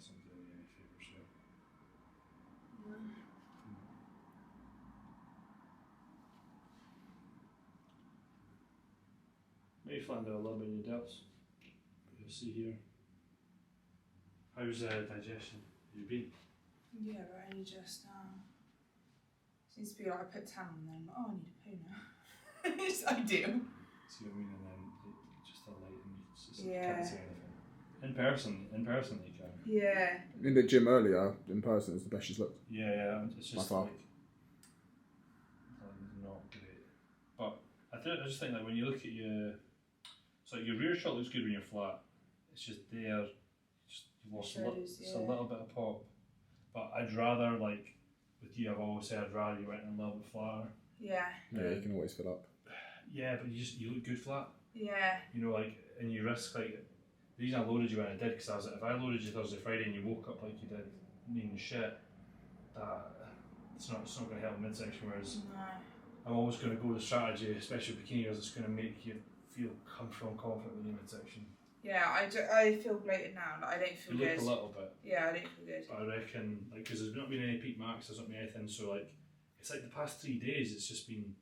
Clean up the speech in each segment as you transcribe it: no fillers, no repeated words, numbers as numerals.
somebody any favours here. No. Maybe flatten out a little bit in your delts. But you'll see here. How's digestion? Have you been? Yeah, but only just seems to be like I put 10 on them. Oh, I need a poo now. It's ideal. See what I mean? And then just a light and you just Yeah. can't say anything. In person you can. Yeah. In the gym earlier, in person, is the best she's looked. Yeah, it's just By far. like not great. But I just think that when you look at so your rear shot looks good when you're flat. It's just there, you've lost it's a little bit of pop. But I'd rather, like with you, I've always said I'd rather you went a little bit flatter. Yeah. Yeah, you can always fill up. Yeah, but you look good flat. Yeah. You know, like, and you risk, like, the reason I loaded you when I did, because I was like, if I loaded you Thursday, Friday, and you woke up like you did, mean shit, it's not going to help midsection. Whereas I'm always going to go the strategy, especially with bikini girls, it's going to make you feel comfortable and confident with your midsection. Yeah, I feel bloated now. Like, I don't feel good. You look a little bit. Yeah, I don't feel good. But I reckon, like, because there's not been any peak marks, there's not been anything, so, like, it's like the past 3 days, it's just been.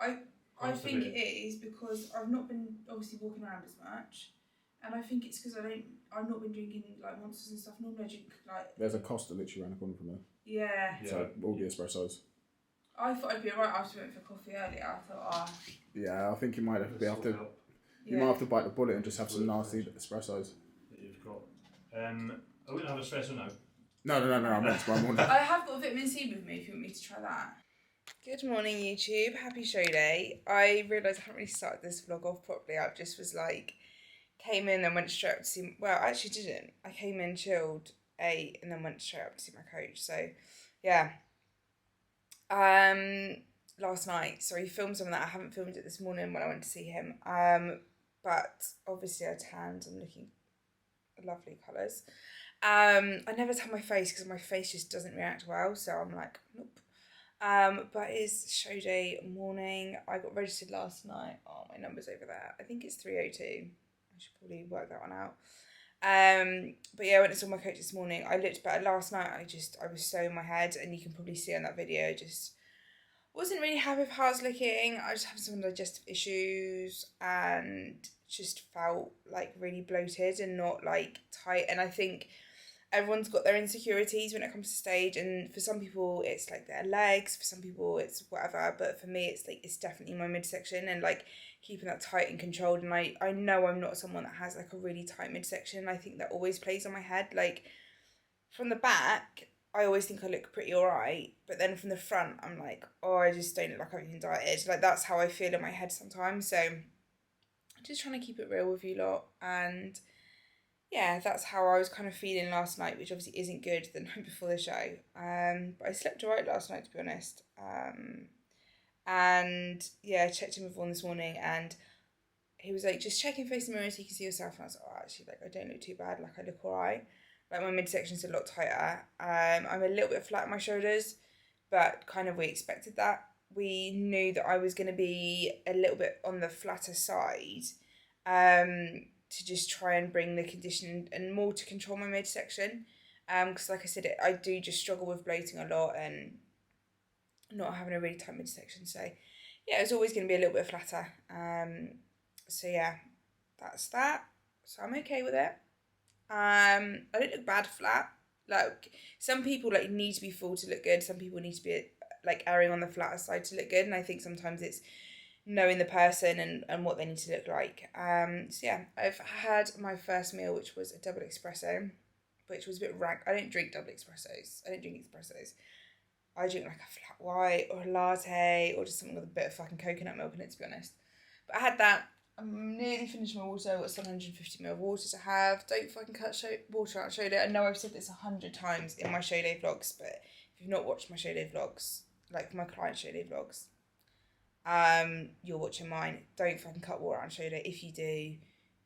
I think it is because I've not been obviously walking around as much, and I think it's because I've not been drinking like Monsters and stuff. Normally I drink like. There's a Costa literally around the corner from there. Yeah. So all the espressos. I thought I'd be alright after I went for coffee earlier. I thought, Yeah, I think you might have to. You might have to bite the bullet and just have some nasty espressos. That you've got. I wouldn't have espresso now. No. I meant tomorrow morning. I have got vitamin C with me if you want me to try that. Good morning, YouTube. Happy show day. I realised I haven't really started this vlog off properly. I just was like, came in and went straight up to see. Well, I actually didn't. I came in, chilled, ate, and then went straight up to see my coach. So, yeah. Last night, so he filmed some of that. I haven't filmed it this morning when I went to see him. But obviously I tanned. I'm looking lovely colours. I never tan my face because my face just doesn't react well. So I'm like, nope. But it's show day morning. I got registered last night. Oh, my number's over there. I think it's 302. I should probably work that one out. But yeah, I went and saw my coach this morning. I looked better last night. I was so in my head, and you can probably see on that video, I just wasn't really happy with how I was looking. I just had some digestive issues and just felt like really bloated and not like tight. And I think everyone's got their insecurities when it comes to stage, and for some people it's like their legs, for some people it's whatever, but for me it's like it's definitely my midsection and like keeping that tight and controlled. And I know I'm not someone that has like a really tight midsection. I think that always plays on my head. Like from the back I always think I look pretty alright, but then from the front I'm like, oh, I just don't look like I've been dieted. Like that's how I feel in my head sometimes. So I'm just trying to keep it real with you lot, and yeah, that's how I was kind of feeling last night, which obviously isn't good the night before the show. But I slept alright last night, to be honest. And yeah, I checked in with Vaughan this morning, and he was like, just check in face the mirror so you can see yourself. And I was like, oh, actually, like I don't look too bad. Like I look alright. Like my midsection's a lot tighter. I'm a little bit flat on my shoulders, but kind of we expected that. We knew that I was going to be a little bit on the flatter side. To just try and bring the condition and more to control my midsection. Because like I said, I do just struggle with bloating a lot and not having a really tight midsection. So yeah, it was always going to be a little bit flatter. So yeah, that's that. So I'm okay with it. I don't look bad flat. Like some people like need to be full to look good. Some people need to be like erring on the flatter side to look good. And I think sometimes it's knowing the person and what they need to look like. So yeah, I've had my first meal, which was a double espresso, which was a bit rank. I don't drink double espressos. I don't drink espressos. I drink like a flat white or a latte or just something with a bit of fucking coconut milk in it, to be honest. But I had that. I'm nearly finished my water. I've got 750ml of water to have. Don't fucking cut water out show day. I know I've said this 100 times in my show day vlogs, but if you've not watched my show day vlogs, like my client show day vlogs, you're watching mine. Don't fucking cut water out show day. If you do,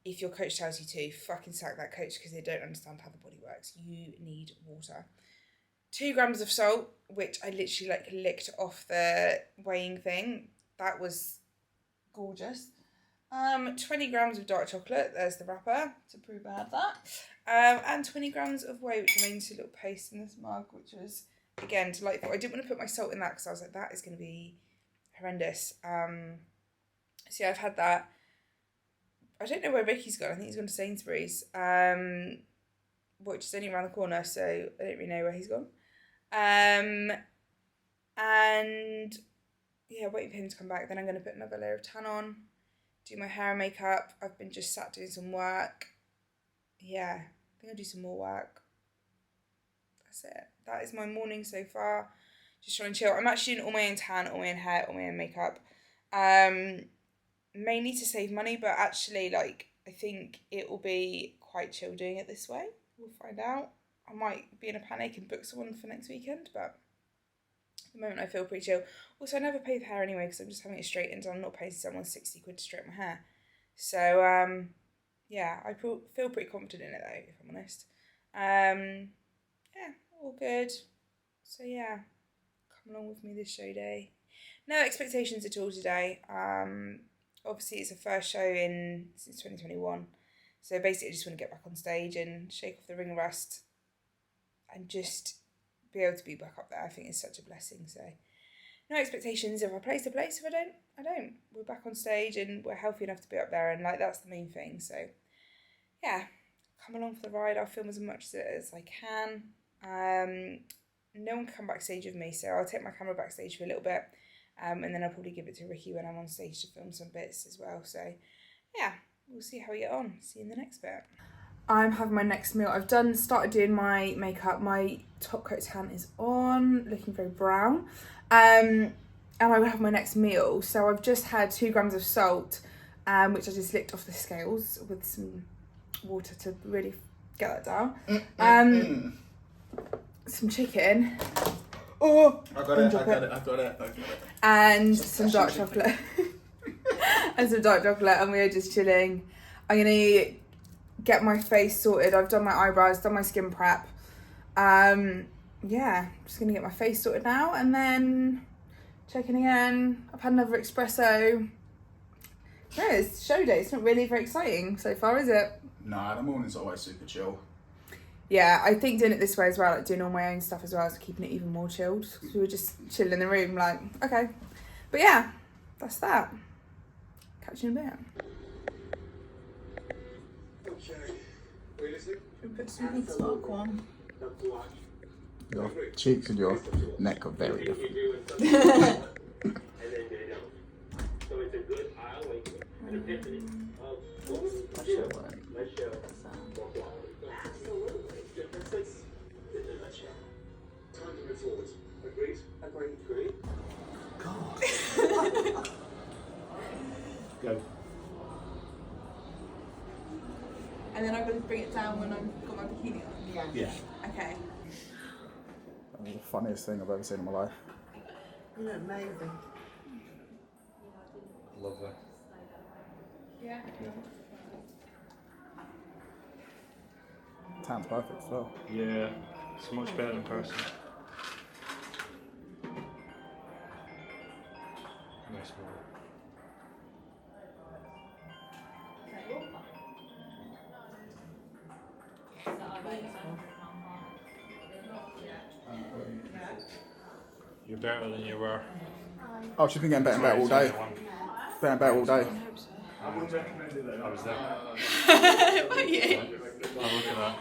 if your coach tells you to, fucking sack that coach because they don't understand how the body works. You need water. 2 grams of salt, which I literally like licked off the weighing thing. That was gorgeous. 20 grams of dark chocolate, there's the wrapper to prove I had that. And 20 grams of whey, which I made into a little paste in this mug, which was, again, delightful. I didn't want to put my salt in that because I was like, that is going to be horrendous. So yeah, I've had that. I don't know where Ricky's gone. I think he's gone to Sainsbury's, which is only around the corner, so I don't really know where he's gone. And yeah, waiting for him to come back. Then I'm going to put another layer of tan on, do my hair and makeup. I've been just sat doing some work. Yeah, I think I'll do some more work. That's it. That is my morning so far. Just trying to chill. I'm actually doing all my own tan, all my own hair, all my own makeup. Mainly to save money, but actually, like, I think it will be quite chill doing it this way. We'll find out. I might be in a panic and book someone for next weekend, but at the moment I feel pretty chill. Also, I never pay for hair anyway because I'm just having it straightened. I'm not paying someone 60 quid to straighten my hair. So, yeah, I feel pretty confident in it though, if I'm honest. Yeah, all good. So yeah, come along with me this show day. No expectations at all today. Obviously it's the first show since 2021. So basically I just want to get back on stage and shake off the ring rust and just be able to be back up there. I think it's such a blessing. So no expectations. If I place, I place. If I don't, I don't. We're back on stage and we're healthy enough to be up there, and like that's the main thing. So yeah, come along for the ride. I'll film as much as I can. No one can come backstage with me, so I'll take my camera backstage for a little bit, and then I'll probably give it to Ricky when I'm on stage to film some bits as well. So yeah, we'll see how we get on. See you in the next bit. I'm having my next meal. I've started doing my makeup. My top coat tan is on, looking very brown. And I will have my next meal. So I've just had 2 grams of salt, which I just licked off the scales with some water to really get that down. Some chicken. Oh, I've got it. And some dark chocolate. And some dark chocolate, and we are just chilling. I'm gonna get my face sorted. I've done my eyebrows, done my skin prep. Yeah, just gonna get my face sorted now, and then check in again. I've had another espresso. Yeah, it's show day. It's not really very exciting so far, is it? Nah, the morning's always super chill. Yeah, I think doing it this way as well, like doing all my own stuff as well, is keeping it even more chilled. Because we were just chilling in the room, like, okay. But yeah, that's that. Catch you in a bit. Okay. Wait, listen. Should we put some spark on? Your cheeks and your neck are very different. And then they don't. So it's a good eye awakening, an epiphany of let's show more quality. Absolutely. Differences in a nutshell. Time to move forward. Agreed? Agreed. God. Go. And then I'm going to bring it down when I've got my bikini on? Yeah. Okay. That was the funniest thing I've ever seen in my life. You look amazing. Lovely. Yeah. Tan's perfect as well. Yeah, it's much better in person. Nice one. You're better than you were. Oh, she's been getting better and better all day. Better and better all day. I would recommend it though. I was there. Were you? Oh, look at that.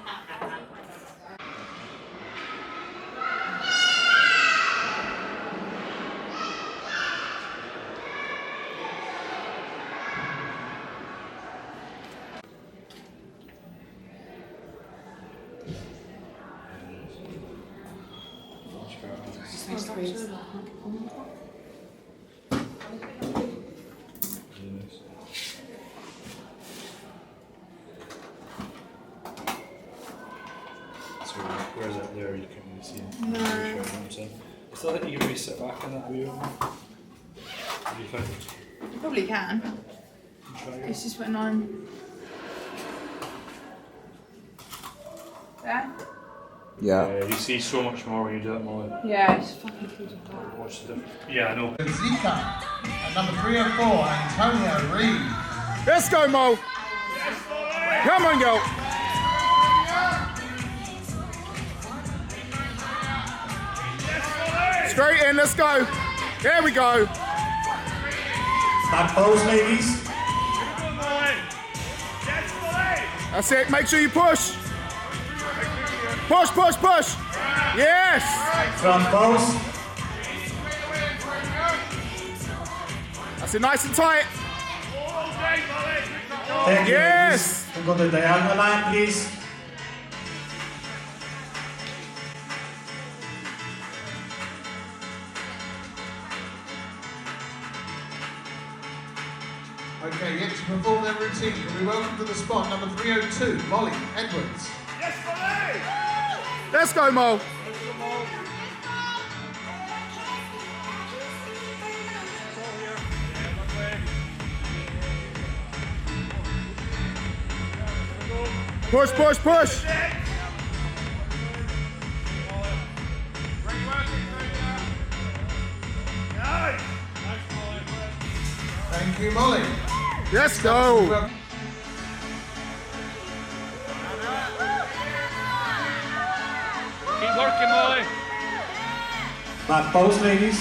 Where's that there? You can't really see it. No. I still think you can really sit back in that view. What do you think? You probably can. It's just when I'm there. Yeah. You see so much more when you do that more. Yeah, it's fucking cool. Watch the difference. Yeah, I know. Zika. At number 304, Antonio Reed. Let's go, Mo. Come on, girl. Straight in, let's go. There we go. Back pose, ladies. That's it, make sure you push. Push, push, push. Yes. Front pose. That's it, nice and tight. Thank you, Yes. ladies. Can go to the diagonal line, please. Okay, yet to perform their routine, we welcome to the spot number 302, Molly Edwards. Let's go, Mo. Push, push, push. Thank you, Molly. Let's go. Well, Keep working, Molly. Back pose, ladies.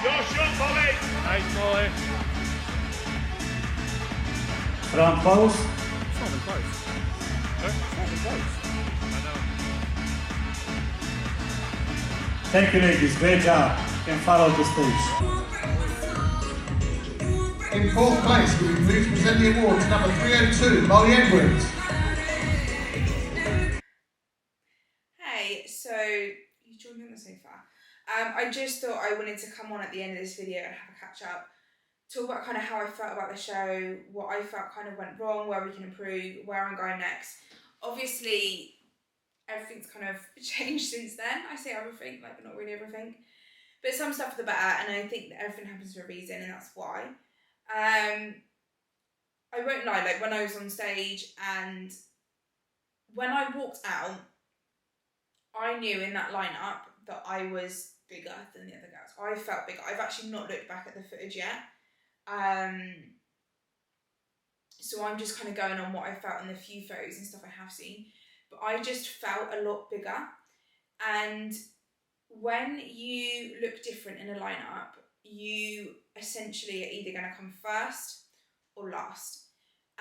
Your shot, Molly. Nice, Molly. Front pose. It's not even close. It's not even close. Thank you, ladies. Great job. You can follow the stage. in fourth place, we move to present the award to number 302, Molly Edwards. Hey, so you joined me on the sofa. I just thought I wanted to come on at the end of this video and have a catch up, talk about kind of how I felt about the show, what I felt kind of went wrong, where we can improve, where I'm going next. Obviously, everything's kind of changed since then. I say everything, like not really everything, but some stuff for the better, and I think that everything happens for a reason, and that's why. I won't lie, like when I was on stage and when I walked out, I knew in that lineup that I was bigger than the other girls. I felt bigger. I've actually not looked back at the footage yet. So I'm just kind of going on what I felt in the few photos and stuff I have seen. But I just felt a lot bigger. And when you look different in a lineup, you essentially are either going to come first or last.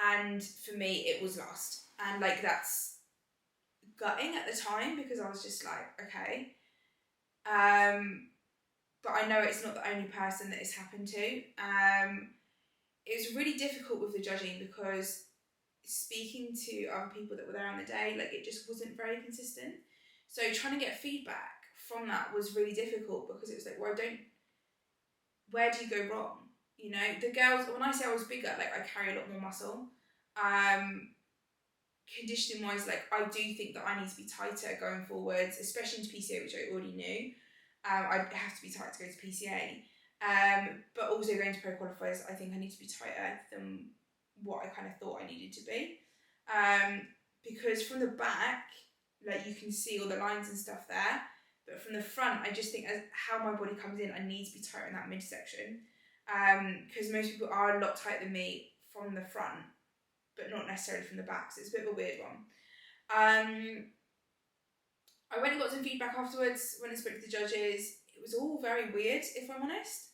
And for me, it was last. And like that's gutting at the time because I was just like, okay. But I know it's not the only person that it's happened to. It was really difficult with the judging because speaking to other people that were there on the day, like it just wasn't very consistent. So trying to get feedback from that was really difficult because it was like, well, where do you go wrong? You know, the girls, when I say I was bigger, like I carry a lot more muscle. Conditioning wise, like I do think that I need to be tighter going forwards, especially into PCA, which I already knew. I have to be tight to go to PCA. But also going to pro qualifiers, I think I need to be tighter than what I kind of thought I needed to be. Because from the back, like you can see all the lines and stuff there, but from the front, I just think as how my body comes in, I need to be tighter in that midsection. Because most people are a lot tighter than me from the front, but not necessarily from the back, so it's a bit of a weird one. I went and got some feedback afterwards when I spoke to the judges. It was all very weird, if I'm honest.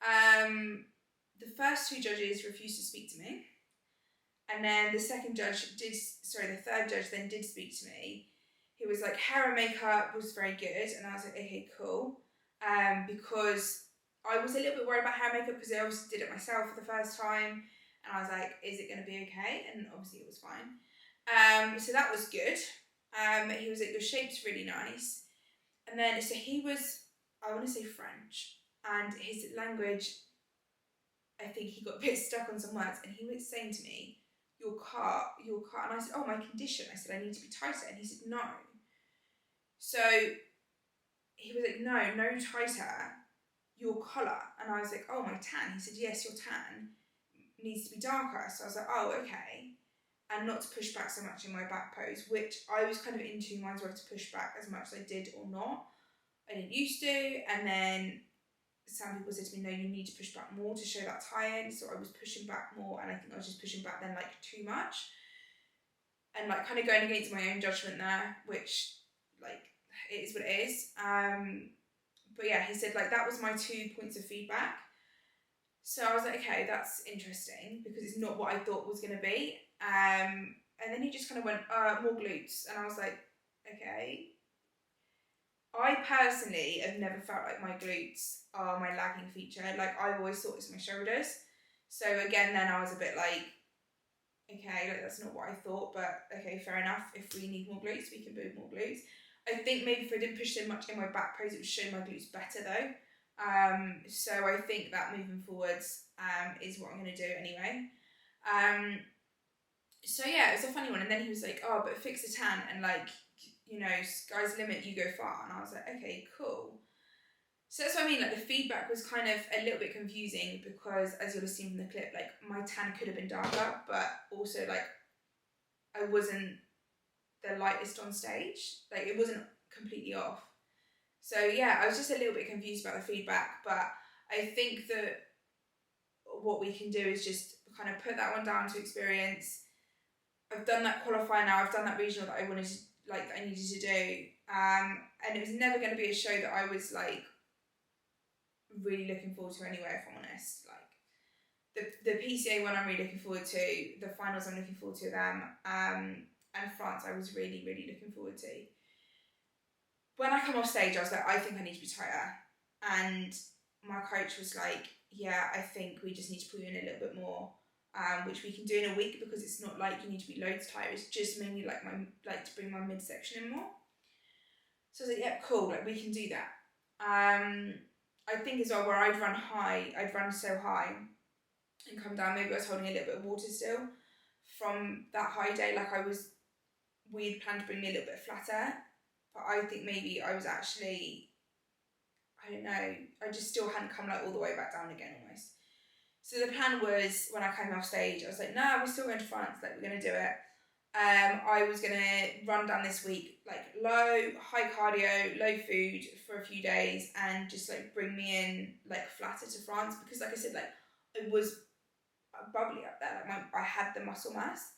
The first two judges refused to speak to me. And then the third judge then did speak to me. He was like, hair and makeup was very good. And I was like, okay, cool. Because I was a little bit worried about hair and makeup because I obviously did it myself for the first time. And I was like, is it going to be okay? And obviously it was fine. So that was good. He was like, your shape's really nice. And then, so he was, I want to say French. And his language, I think he got a bit stuck on some words. And he was saying to me, your car. And I said, oh, my condition. I said, I need to be tighter. And he said, no. So he was like, no tighter. Your colour. And I was like, oh, my tan. He said, yes, your tan needs to be darker. So I was like, oh, okay. And not to push back so much in my back pose, which I was kind of in two minds whether to push back as much as I did or not. I didn't used to, and then some people said to me, no, you need to push back more to show that tie-in. So I was pushing back more, and I think I was just pushing back then like too much, and like kind of going against my own judgment there, which like it is what it is. But yeah, he said like that was my 2 points of feedback. So I was like, okay, that's interesting, because it's not what I thought was going to be. And then he just kind of went, more glutes. And I was like, okay. I personally have never felt like my glutes are my lagging feature. Like, I've always thought it's my shoulders. So again, then I was a bit like, okay, like that's not what I thought, but okay, fair enough. If we need more glutes, we can build more glutes. I think maybe if I didn't push so much in my back pose, it would show my glutes better though. So I think that moving forwards is what I'm going to do anyway. So yeah, it was a funny one. And then he was like, oh, but fix the tan and like, you know, sky's the limit, you go far. And I was like, okay, cool. So that's what I mean, like the feedback was kind of a little bit confusing, because as you'll have seen from the clip, like my tan could have been darker, but also like I wasn't the lightest on stage. Like it wasn't completely off. So yeah, I was just a little bit confused about the feedback, but I think that what we can do is just kind of put that one down to experience. I've done that qualifier now, I've done that regional that I wanted to, like, that I needed to do. And it was never going to be a show that I was like really looking forward to anyway, if I'm honest. Like the PCA one I'm really looking forward to, the finals I'm looking forward to them, and France I was really, really looking forward to. When I come off stage, I was like, I think I need to be tighter. And my coach was like, yeah, I think we just need to put you in a little bit more, which we can do in a week, because it's not like you need to be loads tighter. It's just mainly like to bring my midsection in more. So I was like, yeah, cool, like we can do that. I think as well, where I'd run so high and come down, maybe I was holding a little bit of water still from that high day. Like we'd planned to bring me a little bit flatter, but I think maybe I was actually, I don't know, I just still hadn't come like all the way back down again almost. So the plan was, when I came off stage, I was like, nah, we're still going to France, like we're going to do it. I was going to run down this week, like high cardio, low food for a few days, and just like bring me in like flatter to France, because like I said, like it was bubbly up there, like I had the muscle mass.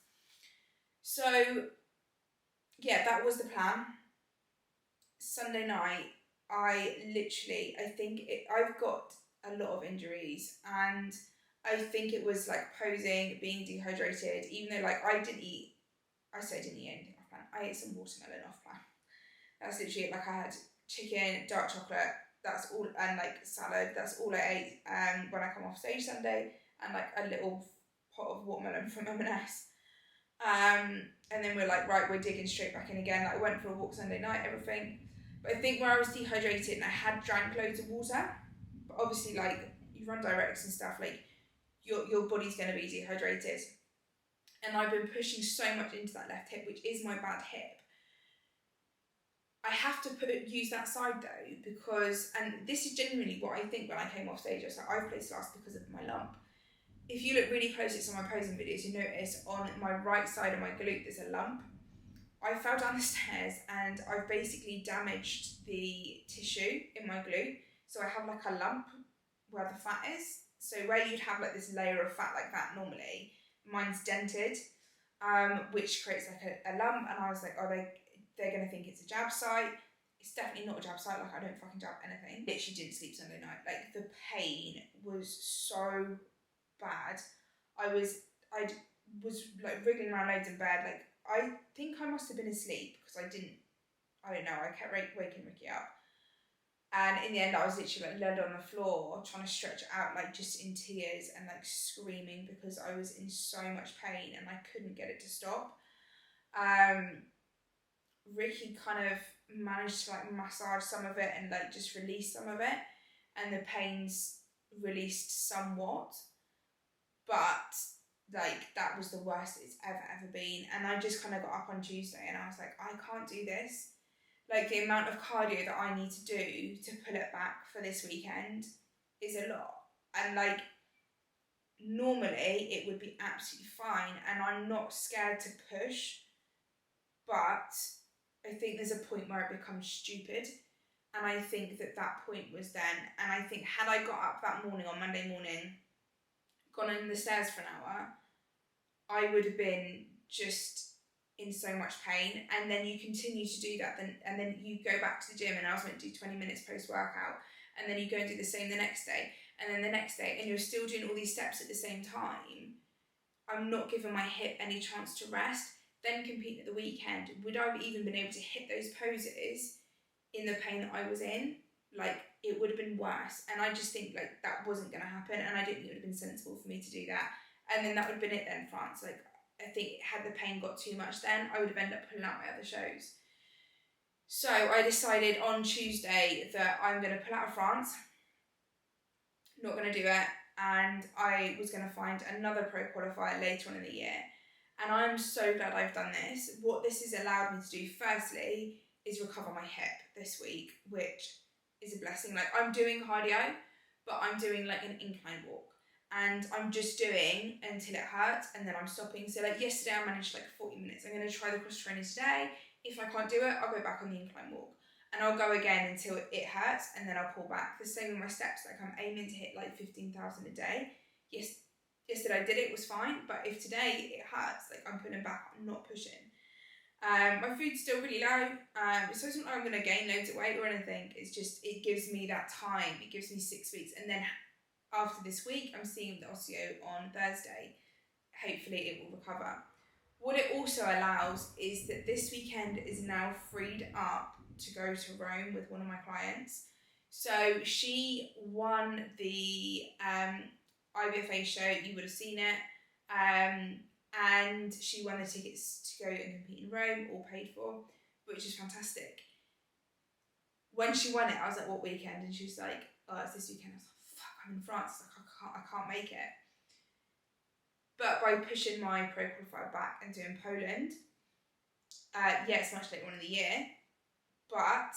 So yeah, that was the plan. Sunday night, I've got a lot of injuries, and I think it was like posing, being dehydrated, even though like I didn't eat anything off plan. I ate some watermelon off plan. That's literally it. Like I had chicken, dark chocolate, that's all, and like salad, that's all I ate when I come off stage Sunday, and like a little pot of watermelon from M&S. And then we're like, right, we're digging straight back in again. Like I went for a walk Sunday night, everything. But I think where I was dehydrated and I had drank loads of water, but obviously like you run directs and stuff, like your body's going to be dehydrated. And I've been pushing so much into that left hip, which is my bad hip. I have to use that side though, because, and this is genuinely what I think when I came off stage, I was like, I've placed last because of my lump. If you look really close at some of my posing videos, you notice on my right side of my glute there's a lump. I fell down the stairs and I've basically damaged the tissue in my glute. So I have like a lump where the fat is. So where you'd have like this layer of fat like that normally, mine's dented, which creates like a lump. And I was like, oh, they're going to think it's a jab site. It's definitely not a jab site. Like I don't fucking jab anything. Literally didn't sleep Sunday night. Like the pain was so bad. I was like wriggling around loads in bed. Like I think I must have been asleep, because I don't know, I kept waking Ricky up. And in the end I was literally like laid on the floor trying to stretch it out, like just in tears and like screaming, because I was in so much pain and I couldn't get it to stop. Ricky kind of managed to like massage some of it and like just release some of it, and the pains released somewhat, but like that was the worst it's ever been. And I just kind of got up on Tuesday and I was like, I can't do this. Like the amount of cardio that I need to do to pull it back for this weekend is a lot. And like normally it would be absolutely fine and I'm not scared to push, but I think there's a point where it becomes stupid. And I think that point was then. And I think had I got up that morning, on Monday morning, gone in the stairs for an hour, I would have been just in so much pain. And then you continue to do that, and then you go back to the gym, and I was meant to do 20 minutes post-workout, and then you go and do the same the next day, and then the next day, and you're still doing all these steps at the same time. I'm not giving my hip any chance to rest. Then compete at the weekend. Would I have even been able to hit those poses in the pain that I was in? Like, it would have been worse. And I just think, like, that wasn't going to happen, and I didn't think it would have been sensible for me to do that. And then that would have been it then, France. Like, I think had the pain got too much then, I would have ended up pulling out my other shows. So I decided on Tuesday that I'm going to pull out of France. Not going to do it. And I was going to find another pro qualifier later on in the year. And I'm so glad I've done this. What this has allowed me to do, firstly, is recover my hip this week, which is a blessing. Like, I'm doing cardio, but I'm doing like an incline walk. And I'm just doing until it hurts, and then I'm stopping. So like yesterday I managed like 40 minutes. I'm going to try the cross training today. If I can't do it, I'll go back on the incline walk. And I'll go again until it hurts, and then I'll pull back. The same with my steps. Like, I'm aiming to hit like 15,000 a day. Yesterday I did it, was fine. But if today it hurts, like, I'm putting back, I'm not pushing. My food's still really low. So it's not like I'm going to gain loads of weight or anything. It's just, it gives me that time. It gives me 6 weeks. And then after this week, I'm seeing the osteo on Thursday. Hopefully it will recover. What it also allows is that this weekend is now freed up to go to Rome with one of my clients. So she won the IBFA show, you would have seen it, and she won the tickets to go and compete in Rome, all paid for, which is fantastic. When she won it, I was like, what weekend? And she was like, oh, it's this weekend. I was like, fuck, I'm in France, like, I can't make it. But by pushing my pro qualifier back and doing Poland, it's much later on in the year, but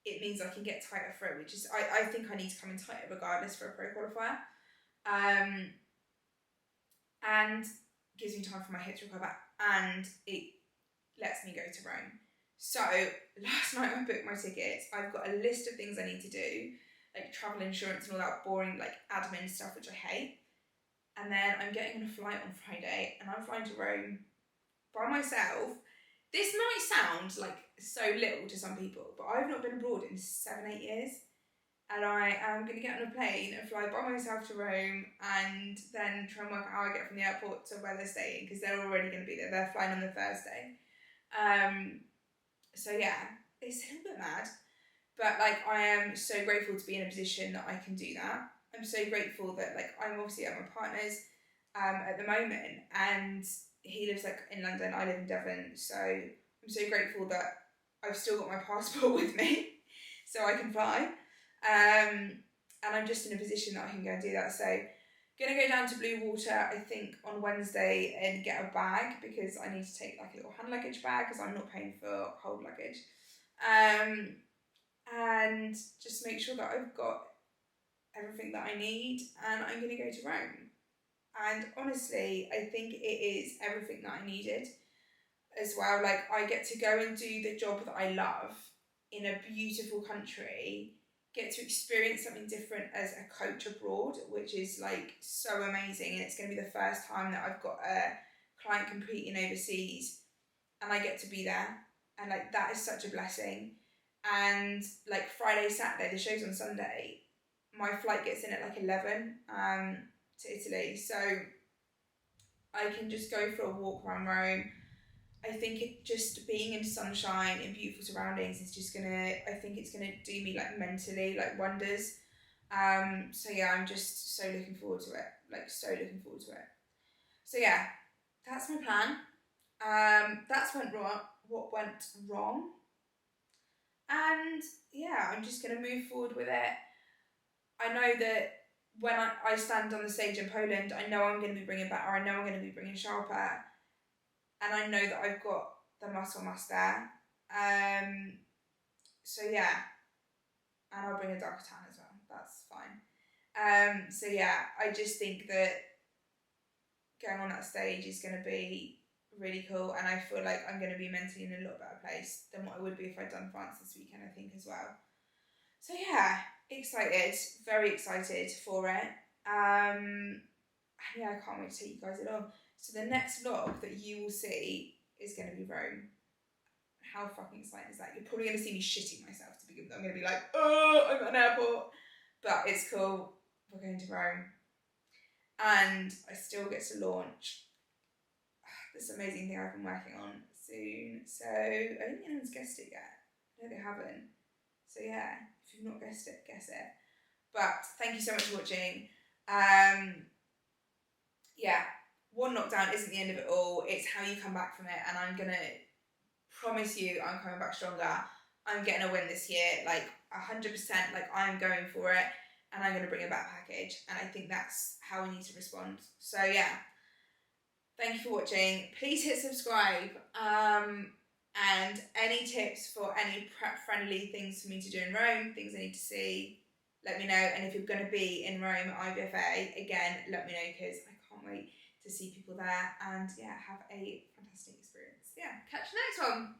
it means I can get tighter for it, which is, I think I need to come in tighter regardless for a pro qualifier. And gives me time for my hip to recover, and it lets me go to Rome. So last night I booked my tickets. I've got a list of things I need to do, like travel insurance and all that boring like admin stuff, which I hate. And then I'm getting on a flight on Friday, and I'm flying to Rome by myself. This might sound like so little to some people, but I've not been abroad in 7-8 years. And I am going to get on a plane and fly by myself to Rome, and then try and work out how I get from the airport to where they're staying, because they're already going to be there. They're flying on the Thursday. So yeah, it's a little bit mad. But like, I am so grateful to be in a position that I can do that. I'm so grateful that, like, I'm obviously at my partner's at the moment, and he lives like in London, I live in Devon, so I'm so grateful that I've still got my passport with me so I can fly, and I'm just in a position that I can go and do that. So gonna go down to Blue Water, I think, on Wednesday and get a bag, because I need to take like a little hand luggage bag, because I'm not paying for hold luggage, and just make sure that I've got everything that I need, and I'm going to go to Rome. And honestly, I think it is everything that I needed as well. Like, I get to go and do the job that I love in a beautiful country, get to experience something different as a coach abroad, which is like so amazing. And it's going to be the first time that I've got a client competing overseas, and I get to be there, and like, that is such a blessing. And like, Friday, Saturday, the show's on Sunday, my flight gets in at like 11 to Italy, so I can just go for a walk around Rome. I think it just being in sunshine in beautiful surroundings is just I think it's gonna do me like mentally like wonders. So yeah, I'm just so looking forward to it, like so looking forward to it. So yeah, that's my plan. That's what went wrong, and yeah, I'm just gonna move forward with it. I know that when I stand on the stage in Poland, I know I'm going to be bringing better, I know I'm going to be bringing sharper, and I know that I've got the muscle mass there. So yeah, and I'll bring a darker tan as well, that's fine. So yeah, I just think that going on that stage is going to be really cool, and I feel like I'm going to be mentally in a lot better place than what I would be if I'd done France this weekend, I think, as well. So yeah, excited, very excited for it. And yeah, I can't wait to take you guys along. So the next vlog that you will see is going to be Rome. How fucking exciting is that? You're probably going to see me shitting myself to begin with. I'm going to be like, oh, I'm at an airport. But it's cool. We're going to Rome. And I still get to launch this amazing thing I've been working on soon. So I don't think anyone's guessed it yet. No, they haven't. So yeah, if you've not guessed it, guess it. But thank you so much for watching. Yeah, one knockdown isn't the end of it all. It's how you come back from it. And I'm going to promise you I'm coming back stronger. I'm getting a win this year, like 100%, like I'm going for it. And I'm going to bring a back package. And I think that's how we need to respond. So yeah, thank you for watching. Please hit subscribe. And any tips for any prep-friendly things for me to do in Rome, things I need to see, let me know. And if you're going to be in Rome at IBFA, again, let me know because I can't wait to see people there. And yeah, have a fantastic experience. Yeah, catch you next one.